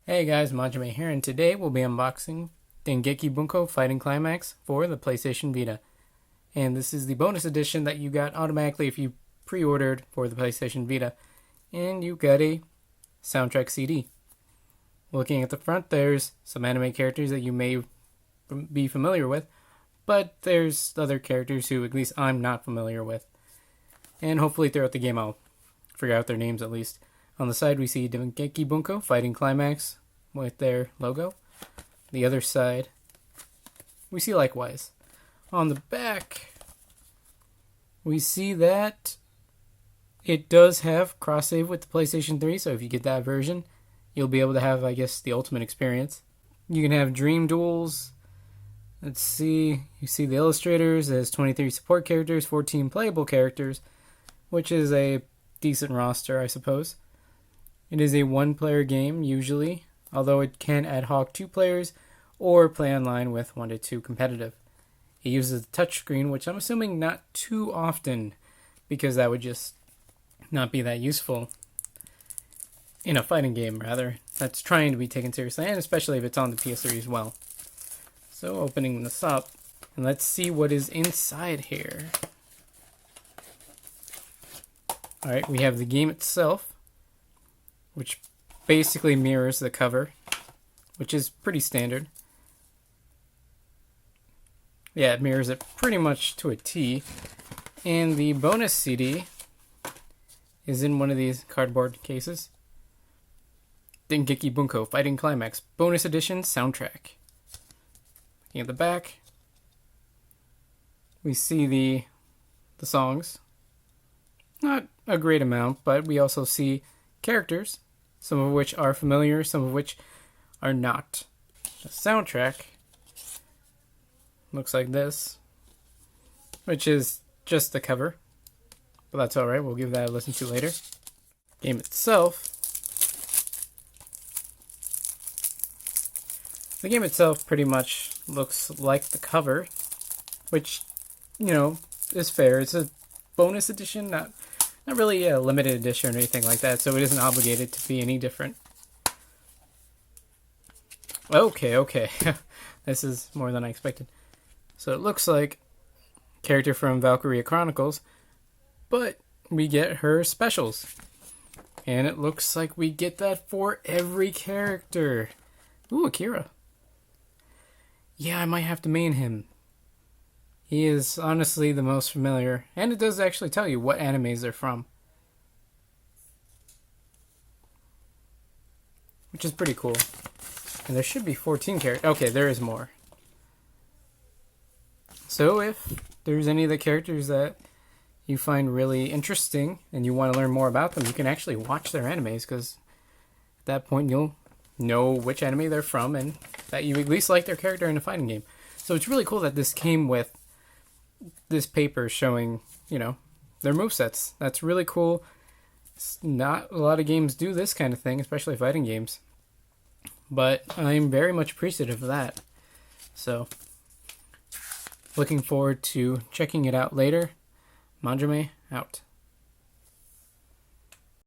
Hey guys, Majime here, and today we'll be unboxing Dengeki Bunko Fighting Climax for the PlayStation Vita. And this is the bonus edition that you got automatically if you pre-ordered for the PlayStation Vita. And you got a soundtrack CD. Looking at the front, there's some anime characters that you may be familiar with, but there's other characters who at least I'm not familiar with. And hopefully throughout the game I'll figure out their names at least. On the side, we see Dengeki Bunko Fighting Climax with their logo. The other side, we see likewise. On the back, we see that it does have cross-save with the PlayStation 3, so if you get that version, you'll be able to have, I guess, the ultimate experience. You can have Dream Duels. Let's see. You see the illustrators as 23 support characters, 14 playable characters, which is a decent roster, I suppose. It is a one-player game, usually, although it can ad hoc 2 players or play online with 1 to 2 competitive. It uses a touchscreen, which I'm assuming not too often, because that would just not be that useful in a fighting game, rather. That's trying to be taken seriously, and especially if it's on the PS3 as well. So, opening this up, and let's see what is inside here. Alright, we have the game itself, which basically mirrors the cover, which is pretty standard. Yeah, it mirrors it pretty much to a T. And the bonus CD is in one of these cardboard cases. Dengeki Bunko Fighting Climax Bonus Edition Soundtrack. Looking at the back, we see the songs. Not a great amount, but we also see characters, some of which are familiar, some of which are not. The soundtrack looks like this, which is just the cover, but that's alright, we'll give that a listen to later. Game itself. The game itself pretty much looks like the cover, which, is fair. It's a bonus edition, not really a limited edition or anything like that, so it isn't obligated to be any different. Okay. This is more than I expected. So it looks like a character from Valkyria Chronicles, but we get her specials. And it looks like we get that for every character. Ooh, Akira. Yeah, I might have to main him. He is honestly the most familiar, and it does actually tell you what animes they're from, which is pretty cool. And there should be 14 characters. Okay, there is more. So if there's any of the characters that you find really interesting and you want to learn more about them, you can actually watch their animes, because at that point you'll know which anime they're from and that you at least like their character in a fighting game. So it's really cool that this came with this paper showing, their movesets. That's really cool. Not a lot of games do this kind of thing, especially fighting games. But I'm very much appreciative of that. So, looking forward to checking it out later. Majime out.